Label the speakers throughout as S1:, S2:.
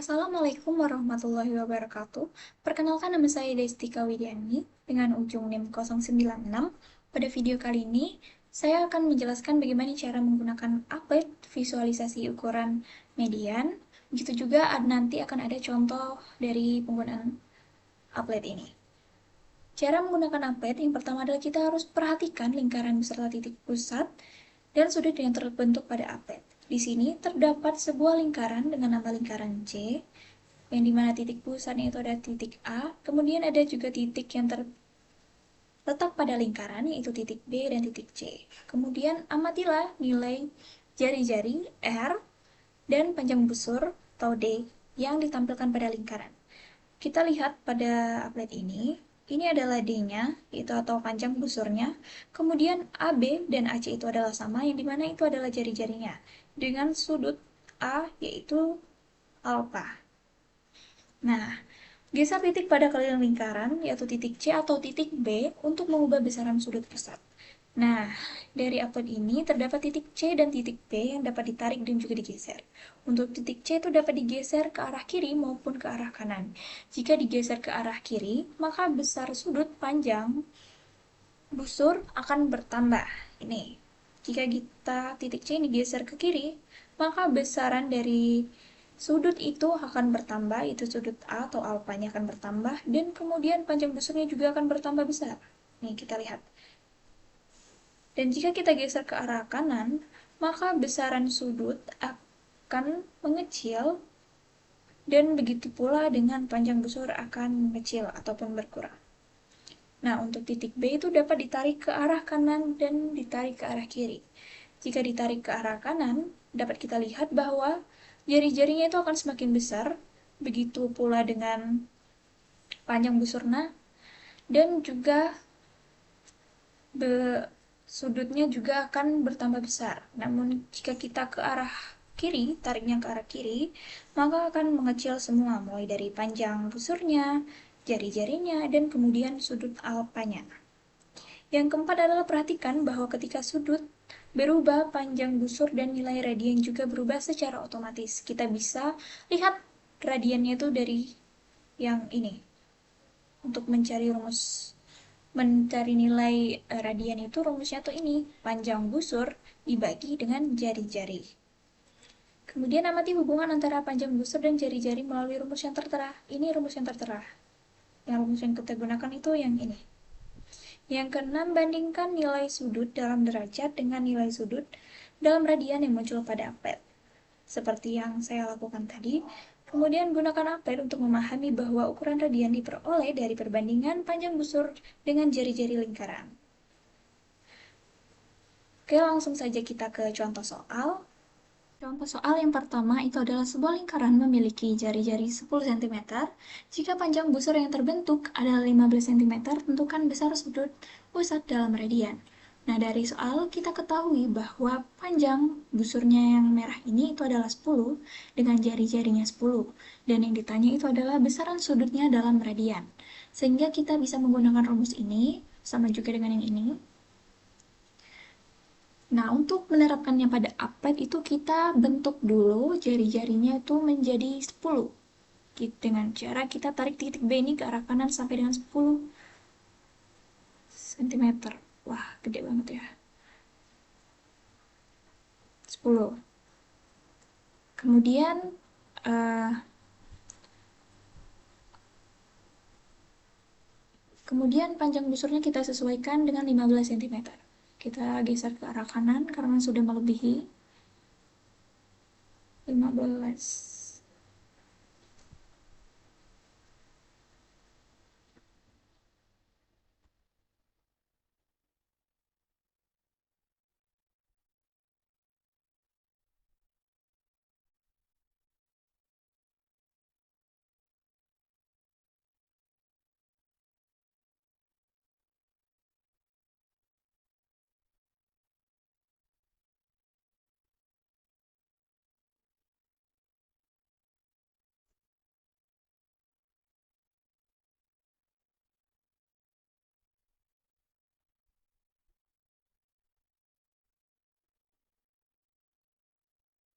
S1: Assalamualaikum warahmatullahi wabarakatuh. Perkenalkan, nama saya Destika Widiani dengan ujung NIM 096. Pada video kali ini, saya akan menjelaskan bagaimana cara menggunakan applet visualisasi ukuran median. Begitu juga nanti akan ada contoh dari penggunaan applet ini. Cara menggunakan applet yang pertama adalah kita harus perhatikan lingkaran beserta titik pusat dan sudut yang terbentuk pada applet. Di sini terdapat sebuah lingkaran dengan nama lingkaran C, yang dimana titik pusatnya itu ada titik A, kemudian ada juga titik yang terletak pada lingkaran, yaitu titik B dan titik C. Kemudian amatilah nilai jari-jari R dan panjang busur atau D yang ditampilkan pada lingkaran. Kita lihat pada applet ini adalah D-nya, yaitu atau panjang busurnya. Kemudian AB dan AC itu adalah sama, yang dimana itu adalah jari-jarinya, dengan sudut A, yaitu alfa. Nah, geser titik pada keliling lingkaran, yaitu titik C atau titik B, untuk mengubah besaran sudut pusat. Nah, dari applet ini terdapat titik C dan titik B yang dapat ditarik dan juga digeser. Untuk titik C itu dapat digeser ke arah kiri maupun ke arah kanan. Jika digeser ke arah kiri, maka besar sudut panjang busur akan bertambah. Ini, jika kita titik C ini geser ke kiri, maka besaran dari sudut itu akan bertambah, itu sudut A atau alfanya akan bertambah, dan kemudian panjang busurnya juga akan bertambah besar. Nih, kita lihat. Dan jika kita geser ke arah kanan, maka besaran sudut akan mengecil, dan begitu pula dengan panjang busur akan mengecil ataupun berkurang. Nah, untuk titik B itu dapat ditarik ke arah kanan dan ditarik ke arah kiri. Jika ditarik ke arah kanan, dapat kita lihat bahwa jari-jarinya itu akan semakin besar, begitu pula dengan panjang busurnya, dan juga sudutnya juga akan bertambah besar. Namun jika kita ke arah kiri, tariknya ke arah kiri, maka akan mengecil semua, mulai dari panjang busurnya, jari-jarinya, dan kemudian sudut alfanya. Yang keempat adalah perhatikan bahwa ketika sudut berubah, panjang busur dan nilai radian juga berubah secara otomatis. Kita bisa lihat radiannya itu dari yang ini. Untuk mencari nilai radian itu rumusnya tuh ini, panjang busur dibagi dengan jari-jari. Kemudian amati hubungan antara panjang busur dan jari-jari melalui rumus yang tertera. Ini rumus yang tertera. Yang rumus yang kita gunakan itu yang ini. Yang keenam, bandingkan nilai sudut dalam derajat dengan nilai sudut dalam radian yang muncul pada applet. Seperti yang saya lakukan tadi, kemudian gunakan applet untuk memahami bahwa ukuran radian diperoleh dari perbandingan panjang busur dengan jari-jari lingkaran. Oke, langsung saja kita ke contoh soal. Contoh soal yang pertama itu adalah sebuah lingkaran memiliki jari-jari 10 cm. Jika panjang busur yang terbentuk adalah 15 cm, tentukan besar sudut pusat dalam radian. Nah, dari soal kita ketahui bahwa panjang busurnya yang merah ini itu adalah 10 dengan jari-jarinya 10. Dan yang ditanya itu adalah besaran sudutnya dalam radian. Sehingga kita bisa menggunakan rumus ini, sama juga dengan yang ini. Nah, untuk menerapkannya pada applet itu kita bentuk dulu jari-jarinya itu menjadi 10. Dengan cara kita tarik titik B ini ke arah kanan sampai dengan 10 cm. Wah, gede banget ya. 10. Kemudian uh, kemudian panjang busurnya kita sesuaikan dengan 15 cm. Kita geser ke arah kanan karena sudah melebihi 15.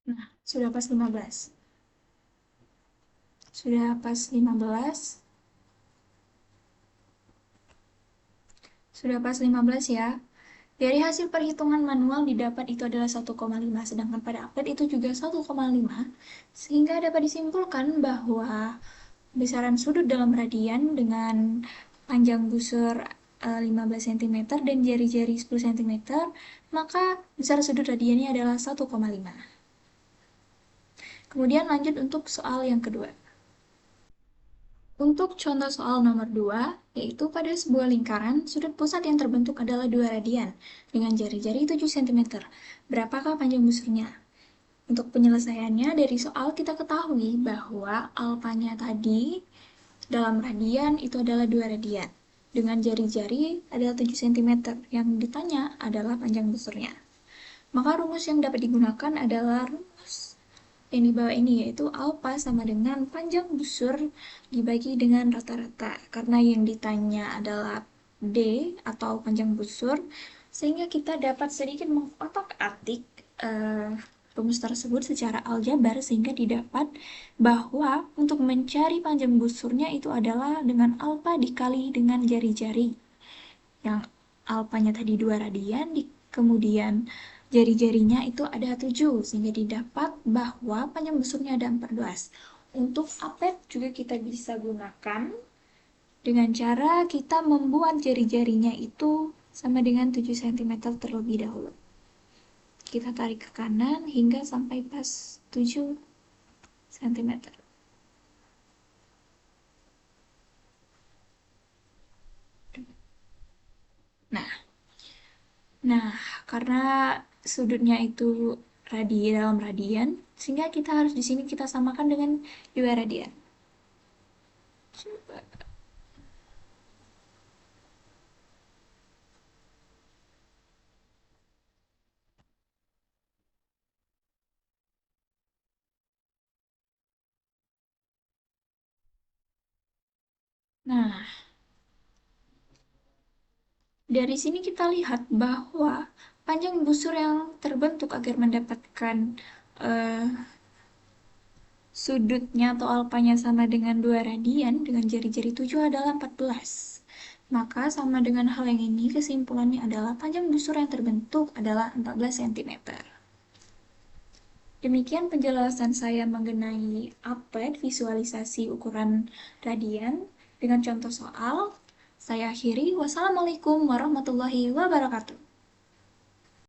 S1: Nah, sudah pas 15. Sudah pas 15. Sudah pas 15 ya. Dari hasil perhitungan manual didapat itu adalah 1,5, sedangkan pada update itu juga 1,5, sehingga dapat disimpulkan bahwa besaran sudut dalam radian dengan panjang busur 15 cm dan jari-jari 10 cm, maka besar sudut radiannya adalah 1,5. Kemudian lanjut untuk soal yang kedua. Untuk contoh soal nomor 2, yaitu pada sebuah lingkaran, sudut pusat yang terbentuk adalah 2 radian, dengan jari-jari 7 cm. Berapakah panjang busurnya? Untuk penyelesaiannya, dari soal kita ketahui bahwa alfanya tadi dalam radian itu adalah 2 radian. Dengan jari-jari adalah 7 cm. Yang ditanya adalah panjang busurnya. Maka rumus yang dapat digunakan adalah rumus yang di bawah ini, yaitu alfa sama dengan panjang busur dibagi dengan rata-rata. Karena yang ditanya adalah D atau panjang busur, sehingga kita dapat sedikit mengotak-atik rumus tersebut secara aljabar, sehingga didapat bahwa untuk mencari panjang busurnya itu adalah dengan alfa dikali dengan jari-jari. Yang alfanya tadi 2 radian, kemudian jari-jarinya itu ada 7, sehingga didapat bahwa panjang busurnya ada 14. Untuk apet juga kita bisa gunakan dengan cara kita membuat jari-jarinya itu sama dengan 7 cm terlebih dahulu. Kita tarik ke kanan hingga sampai pas 7 cm. Nah, karena sudutnya itu dalam radian, sehingga kita harus di sini kita samakan dengan 2 radian. Coba. Nah, dari sini kita lihat bahwa panjang busur yang terbentuk agar mendapatkan eh, sudutnya atau alfanya sama dengan 2 radian dengan jari-jari 7 adalah 14. Maka sama dengan hal yang ini, kesimpulannya adalah panjang busur yang terbentuk adalah 14 cm. Demikian penjelasan saya mengenai apet visualisasi ukuran radian dengan contoh soal. Saya akhiri. Wassalamualaikum warahmatullahi wabarakatuh.